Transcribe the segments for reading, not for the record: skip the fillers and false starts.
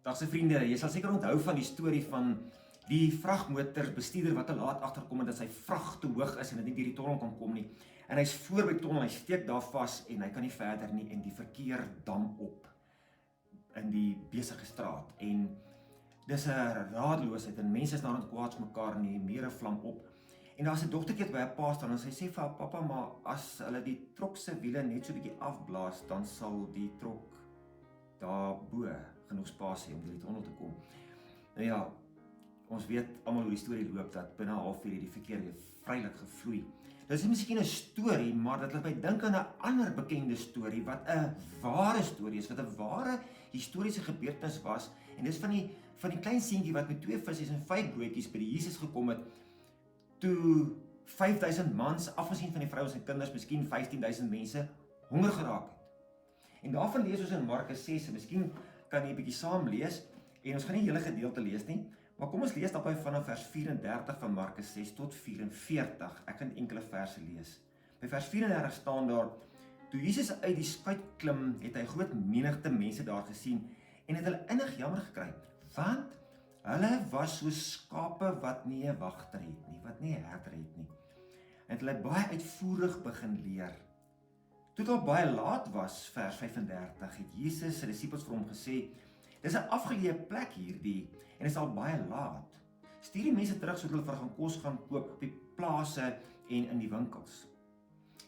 Dag se vriende, jy sal seker onthou van die storie van die vragmotorbestuurder wat te laat agterkom en dat sy vrag te hoog is en dit nie deur die tonnel kan kom nie. En hy's voor by die tonnel, hy steek daar vas en hy kan nie verder nie en die verkeer dam op in die besige straat. En dis 'n radeloosheid en mense is nou aan kwaad mekaar en die mure vlam op. En daar's 'n dogtertjie by 'n pa staan en sy sê vir haar pappa, maar as hulle die trok se wiele net so 'n bietjie afblaas, dan sal die trok daarbo genoeg spasie om deur die tonnel te kom. Nou ja, ons weet almal hoe die storie loop dat binne 'n halfuur die verkeer weer vrylik gevloei. Dit is miskien 'n storie, maar dit laat my dink aan 'n ander bekende storie wat 'n ware storie is, wat 'n ware historiese gebeurtenis was. En dis van die klein seentjie wat met 2 visse en 5 broodjies by die Jesus gekom het, toe 5000 mans, afgesien van die vrouens en kinders, miskien 15000 mense honger geraak het. En daarvan lees ons in Markus 6, en miskien kan jy 'n bietjie saam lees, en ons gaan nie die hele gedeelte lees nie, maar kom ons lees daarby vanaf vers 34 van Markus 6 tot 44. Ek kan enkele verse lees. By vers 34 staan daar: Toe Jesus uit die skuit klim, het hy groot menigte mense daar gesien en het hulle innig jammer gekry, want hulle was so skape wat nie 'n wagter het nie, wat nie 'n herder het nie. En hulle baie uitvoerig begin leer. Toe dit al baie laat was, vers 35, het Jesus se disippels vir hom gesê: Dis 'n afgeleë plek hierdie en dit is al baie laat. Stuur die mense terug sodat hulle vir gaan kos gaan koop op die plase en in die winkels.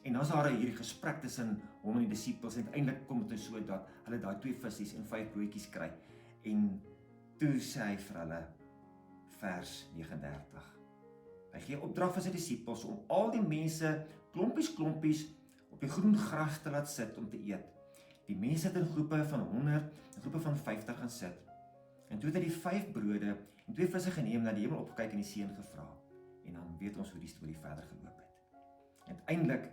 En dan is daar hierdie gesprek tussen hom en die disippels en uiteindelik kom dit so dat hulle daai 2 visse en 5 broodjies kry. En toe sê hy vir hulle, vers 39. Hy gee opdrag vir sy disippels om al die mense klompies op die groen gras te laat sit om te eet. Die mense het in groepe van 100 en groepe van 50 gaan sit. En toe het hy die 5 brode en 2 visse geneem, na die hemel opgekyk en die seën gevra. En dan weet ons hoe die storie verder geloop het. En uiteindelik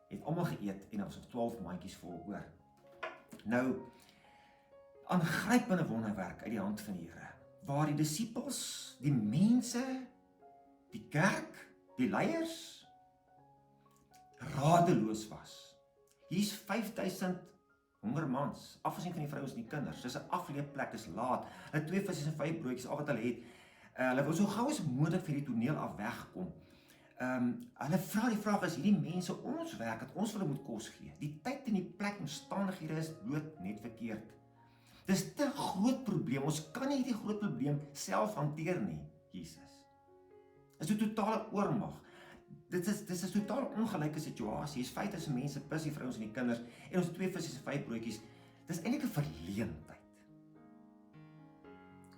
het almal geëet en daar was nog 12 mandjies vol oor. Nou, aangrypende wonderwerk uit die hand van die Here, waar die disippels, die mense, die kerk, die leiers radeloos was. Hier's 5000 hongermans, afgesien van die vrouens en die kinders. Dis 'n afgeleë plek, dis laat. Hulle 2 visse en 5 broodjies, al wat hulle het. Hulle wou so gou as moontlik vir die toneel af wegkom. Hulle vra die vraag, is hierdie mense ons werk dat ons vir hulle moet kos gee? Die tyd en die plek en omstandighede is dood net verkeerd. Dis te groot probleem. Ons kan nie hierdie groot probleem self hanteer nie, Jesus. Dis 'n totale oormag. Dit is 'n totaal ongelyke situasie. Hier's 5000 mense plus die vrouens en die kinders en ons 2 visse en 5 broodjies. Dis eintlik 'n verleentheid.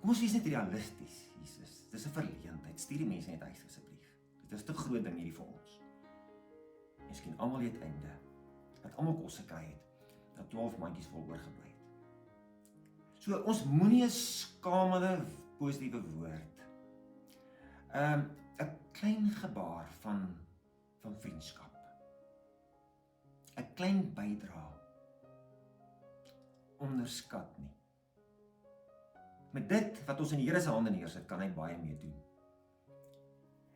Kom ons wees net realisties, Jesus. Dis 'n verleentheid. Stuur die mense net huis asseblief. Dit is te groot ding hierdie vir ons. Miskien almal het einde. Dat almal kos gekry het. Dat 12 mandjies vol oorgebly het. So ons moenie 'n skamele positiewe woord. 'n klein gebaar van vriendskap. 'n klein bydrae. Onderskat nie. Met dit wat ons in die Here se hande neersit, kan hy baie mee doen.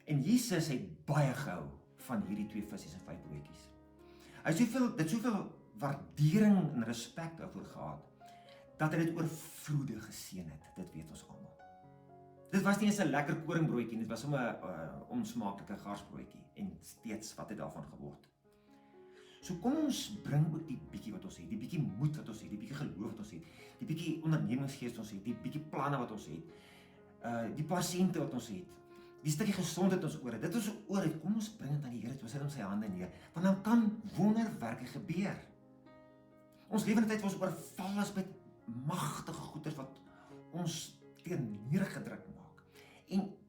En Jesus het baie gehou van hierdie 2 visse en 5 broodjies. Hy het soveel waardering en respek daarvoor gehad, dat hy dit oorvloedig geseën het. Dit weet ons almal. Dit was nie eens 'n lekker koringbroodjie, dit was sommer 'n onsmaaklike garsbroodjie en steeds wat het daarvan geword. So kom ons bring ook die bietjie wat ons het, die bietjie moed wat ons het, die bietjie geloof wat ons het, die bietjie ondernemingsgees wat ons het, die bietjie planne wat ons het, die pasiënte wat ons het, die stukkie gesondheid ons oor het. Dit is oor het. Kom ons bring dit aan die Here toe, ons sit hom sy hande neer, want dan kan wonderwerke gebeur. Ons lewende tyd was oorval as met magtige goeders wat ons neergedruk maak.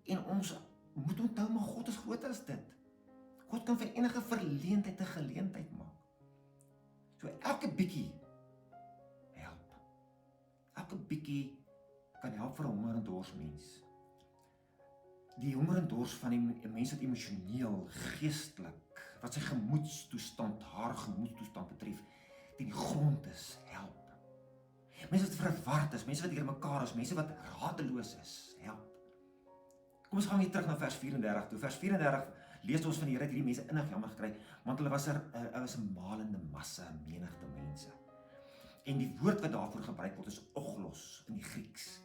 En ons moet onthou, maar God is groter as dit. God kan vir enige verleentheid 'n geleentheid maak. So elke bietjie help. Elke bietjie kan help vir 'n honger en dors mens. Die honger en dors van die mens wat emosioneel, geestelik, wat sy gemoedstoestand, haar gemoedstoestand betref, die grond is, help. Mense wat verward is, mense wat deur mekaar is, mense wat radeloos is, help. Kom ons gaan weer terug na vers 34 toe. Vers 34 lees ons van die Here het hierdie mense innig jammer gekry, want hulle was 'n malende massa, 'n menigte mense. En die woord wat daarvoor gebruik word is oglos in die Grieks.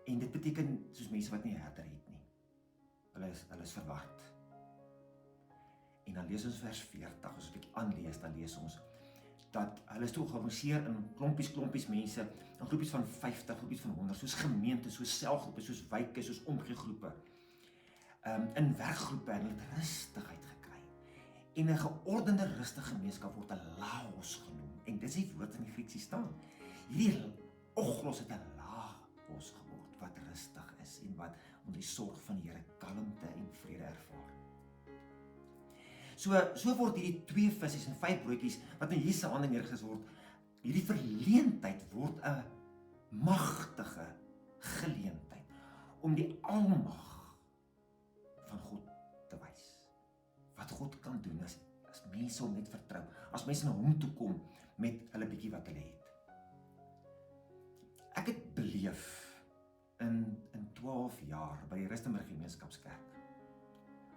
En dit beteken soos mense wat nie herder het nie. Hulle is verward. En dan lees ons vers 40, as ons 'n bietjie aanlees, dan lees ons dat hulle is toe georganiseer in klompies mense, in groepies van 50, groepies van 100, soos gemeentes, soos selgroepe, soos wyke, soos omgegroepe, in werkgroepe, en hulle het rustigheid gekry. En 'n geordende rustige gemeenskap word 'n laos genoem, en dit is die woord in die Grieks staan. Hierdie oglos het 'n laos geword, wat rustig is, en wat onder die sorg van die Here kalmte en vrede ervaar. So word hierdie 2 visse en 5 broodjies, wat in Jesus se hande neergesit word, hierdie verleentheid word 'n magtige geleentheid, om die almag van God te wys. Wat God kan doen, as mense hom net vertrou, as mense na hom toe kom, met hulle bietjie wat hulle het. Ek het beleef, in 12 jaar, by die Rustenburg Gemeenskapskerk,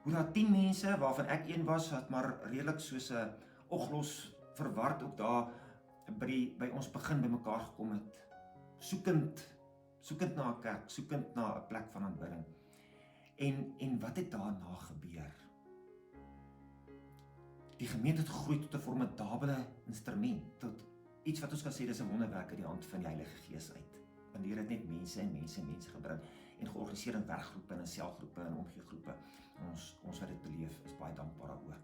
hoe daar 10 mense, waarvan ek een was, wat maar redelik soos 'n oglos verward ook daar by ons begin by mekaar gekom het, soekend na 'n kerk, soekend na 'n plek van aanbidding. En wat het daarna gebeur? Die gemeente het gegroei tot 'n formidabele instrument, tot iets wat ons kan sê, dis 'n wonderwerk uit die hand van die Heilige Gees uit. Want die Here het net mense gebring, en georganiseer in werkgroepe, en in selgroepe, en omgegroepe. Ons wat dit beleef, is baie dankbaar daaroor.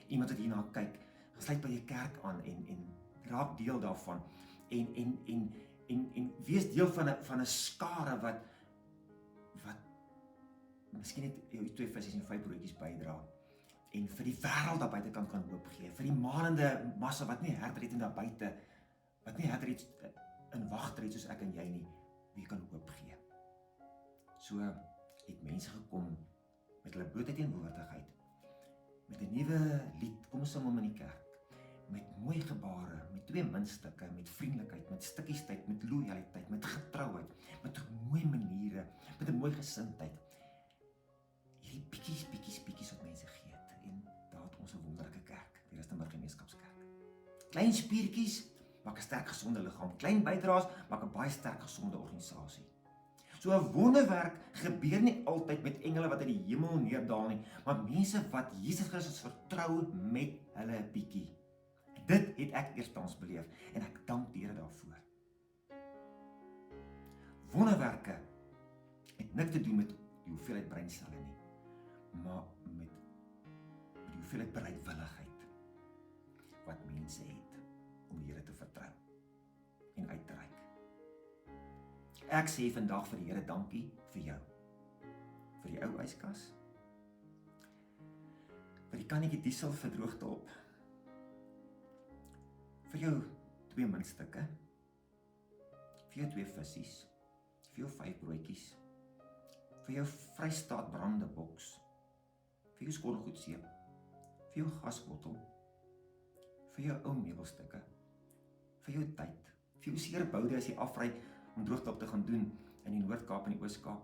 Iemand wat hierna kyk, gesluit by die kerk aan, en raak deel daarvan, en wees deel van 'n skare wat miskien net jou 2 visse en 5 broodjies bydra, en vir die wêreld daar buitekant kan hoop gee, vir die malende massa wat nie herder het en daar buite, wat nie herder het in wagter het soos ek en jy nie, wie kan hoop gee. So het mense gekom met hulle blote teenwoordigheid, met 'n nuwe lied, kom ons sing hom in die kerk, met mooi gebare, met 2 muntstukke, met vriendelikheid, met stukkiesheid, met loyaliteit, met getrouheid, met mooi maniere, met 'n mooi gesindheid. Hierdie bietjies wat mense gee het, en daar het ons 'n wonderlike kerk, die Rustenburg Gemeenskapskerk. Klein spiertjies maak 'n sterk gesonde liggaam, klein bydraes maak 'n baie sterk gesonde organisasie. So 'n wonderwerk gebeur nie altyd met engele wat uit die hemel neerdal nie, maar mense wat Jesus Christus vertrou met hulle bietjie. Dit het ek eerstens beleef, en ek dank die Here daarvoor. Wonderwerke het niks te doen met die hoeveelheid breinselle nie, maar met die hoeveelheid bereidwilligheid wat mense het om die Here te vertrou en uit te reik. Ek sê vandag vir die Here dankie vir jou, vir die ou yskas, vir die kannetjie diesel vir droogtehulp, vir jou 2 muntstukke, vir jou 2 vissies, vir jou 5 broodjies, vir jou Vrystaat brande boks, vir jou skottelgoedseep, vir jou gasbottel, vir jou ou meubelstukke, vir jou tyd, vir jou seerboude as jy afry om droogtehulp te gaan doen in die Noord-Kaap en die Oos-Kaap,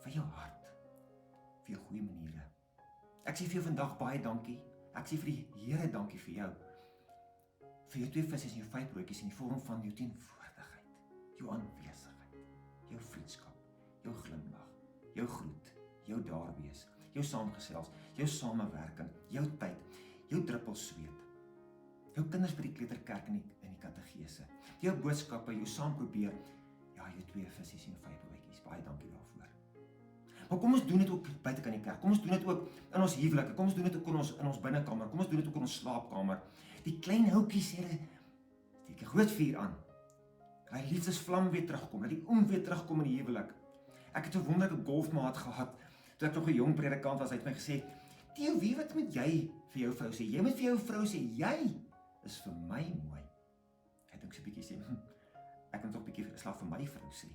vir jou hart, vir jou goeie maniere. Ek sê vir jou vandag baie dankie. Ek sê vir die Here dankie vir jou jou 2 visse en jou 5 broodjies in die vorm van jou teenwoordigheid, jou aanwesigheid, jou vriendskap, jou glimlag, jou groet, jou daar wees, jou saamgesels, jou samewerking, jou tyd, jou druppel sweet, jou kinders by die kleuterkerk en die kategese, jou boodskappe, jou saam probeer, ja, jou 2 visse en 5 broodjies, baie dankie daarvoor. Maar kom ons doen dit ook buite kan die kerk, kom ons doen dit ook in ons huwelike, kom ons doen dit ook in ons binnekamer, kom ons doen dit ook in ons slaapkamer. Die klein houtjies, Here, steek 'n groot vuur aan. Laat die liefdesvlam weer terugkom, laat die oom weer terugkom in die huwelik. Ek het 'n wonderlike golfmaat gehad, toe ek nog 'n jong predikant was, hy het my gesê, Theo, wie wat moet jy vir jou vrou sê? Jy moet vir jou vrou sê, jy is vir my mooi. Hy het ook so 'n bietjie sê, ek moet tog 'n bietjie slag vir my vrou sê.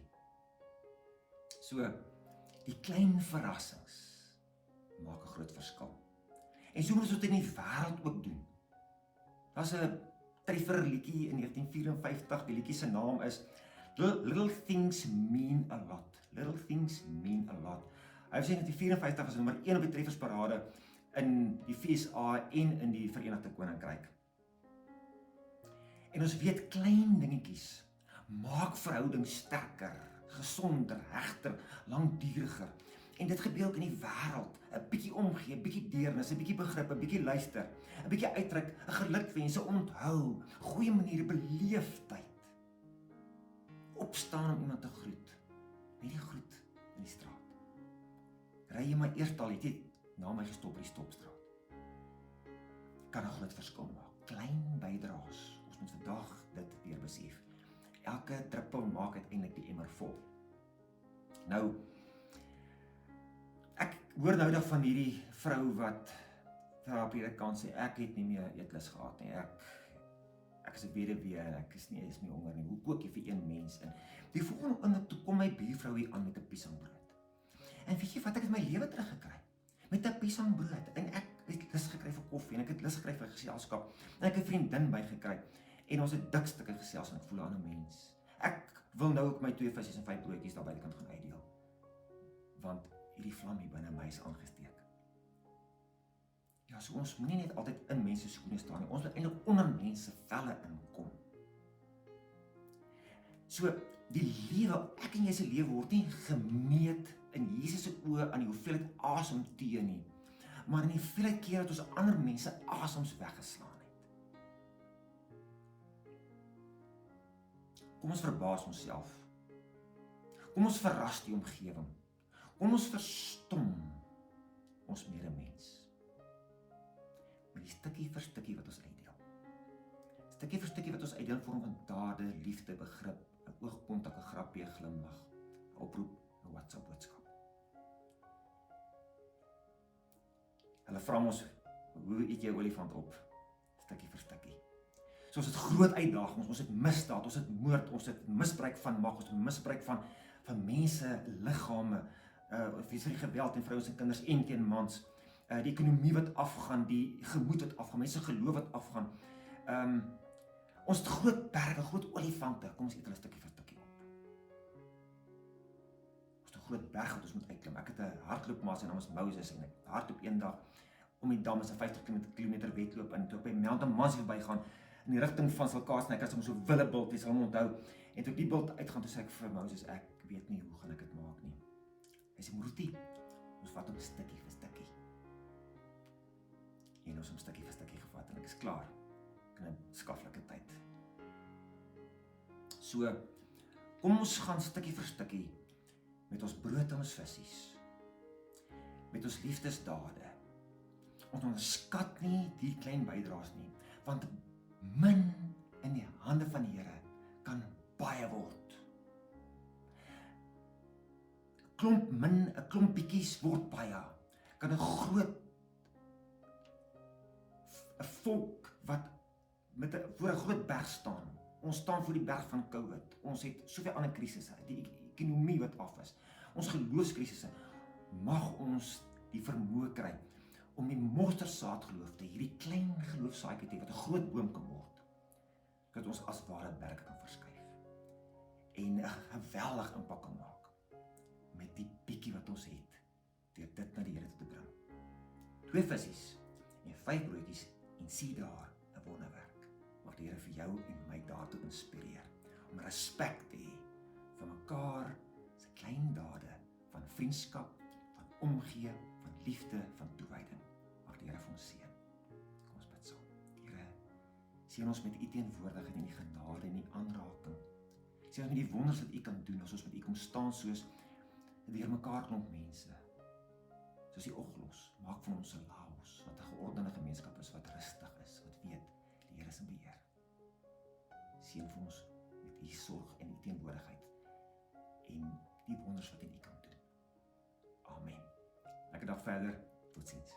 So, die klein verrassings maak 'n groot verskil. En so moet ons dit in die wêreld ook doen. Daar's 'n treffer liedjie in 1954, die liedjie se naam is Little Things Mean a Lot. Little Things Mean a Lot. Hy sê in 1954 was nommer 1 op die treffersparade in die FSA en in die Verenigde Koninkryk. En ons weet klein dingetjies maak verhoudings sterker, gesonder, hegter, langduriger. En dit gebeur ook in die wêreld. 'n bietjie omgee, 'n bietjie deernis, 'n bietjie begrip, 'n bietjie luister, 'n bietjie uitreik, 'n gelukwense, onthou, goeie maniere, beleefdheid. Opstaan om iemand te groet. Net die groet in die straat. Ry jy maar eers al, het jy na my gestop by die stopstraat. Kan 'n groot verskil maak. Klein bydraes. Ons moet vandag dit weer besef. Elke druppel maak uiteindelik die emmer vol. Nou, ek hoor nou van hierdie vrou wat vir haar predikant sê, ek het nie meer eetlus gehad nie, ek is 'n weduwee en ek is nie honger nie, hoe kook jy vir een mens in? Die volgende oomblik toe kom my buurvrou hier aan met 'n piesangbrood. En weet jy wat, ek het my lewe teruggekry, met 'n piesangbrood, en ek het lus gekry vir koffie, en ek het lus gekry vir geselskap, en ek het 'n vriendin bygekry, en ons het dik stukke gesels, en ek voel aan 'n mens. Ek wil nou ook my 2 visse en 5 broodjies daar buitekant gaan uitdeel, want hierdie vlam hier binne my is aangesteek. Ja, so ons moenie net altyd in mense skoene staan nie, ons moet eintlik onder mense velle inkom. So, die lewe, ek en jy se lewe word nie gemeet in Jesus se oë aan die hoeveelheid asemteë nie, maar in die hoeveelheid keer dat ons ander mense asems weggeslaan het. Kom ons verbaas onsself. Kom ons verras die omgewing. Kom ons verstom ons medemens. Met die stukkie vir stukkie wat ons uitdeel. Stukkie vir stukkie wat ons uitdeel in vorm van dade, liefde, begrip, 'n oogkontak, 'n grappie, 'n glimlag, 'n oproep, 'n WhatsApp boodskap. Hulle vra ons, hoe eet jy olifant op? Stukkie vir stukkie. So ons het groot uitdagings, ons het misdaad, ons het moord, ons het misbruik van mag, ons het misbruik van mense, liggame, die geweld en vrouens en kinders en teen mans, die ekonomie wat afgaan, die gemoed wat afgaan, mense geloof wat afgaan. Ons het groot berge, groot olifante, kom ons eet hulle stukkie vir stukkie op. Ons het 'n groot berg wat ons moet uitklim. Ek het 'n hardloopmaat, sy naam is Moses, en ek hardloop eendag om die dam, is 'n 50 km wedloop, en toe op by Mountain Mansie verbygaan, in die rigting van Salkaas, en ek het hom so willebult, jy sal hom onthou, en toe die bult uitgaan, toe sê ek vir Moses, ek weet nie, hoe gaan ek dit maak nie. Hy sê, Moerotie, ons vat hom stukkie vir stukkie. En ons hom stukkie vir stukkie gevat, en ek is klaar, in 'n skaflike tyd. So, kom ons gaan stukkie vir stukkie, met ons brood en ons visies, met ons liefdesdade. Ons onderskat nie die klein bydraes nie, want min in die hande van die Here kan baie word. Klomp min, 'n klomp bietjies word baie. Kan 'n groot 'n volk wat voor 'n groot berg staan. Ons staan voor die berg van COVID. Ons het soveel ander krisisse, die ekonomie wat af is. Ons geloofskrisisse. Mag ons die vermoë kry om die mosterdsaadgeloof te hierdie klein geloofsaadjie te wat 'n groot boom kan word. Dat ons as ware berge kan verskuif. En 'n geweldige impak kan maak met die bietjie wat ons het, deur dit na die Here toe te bring. 2 visies en 5 broodjies, en sien daar 'n wonderwerk. Mag die Here vir jou en my daartoe inspireer, om respek te hê vir mekaar se klein dade van vriendskap, van omgee, van liefde, van toewyding. Mag die Here vir ons seën. Kom ons bid saam. Here, seën ons met u teenwoordigheid en die genade en die aanraking. Seën ons met die wonders wat u kan doen, as ons met u kom staan soos deur mekaar klomp mense. Soos die oglos, maak van ons 'n Laos, wat 'n geordende gemeenskap is, wat rustig is, wat weet, die Here is in beheer. Seën vir ons met u sorg en u teenwoordigheid, en die wonders wat u kan doen. Amen. Lekker dag verder, totsiens.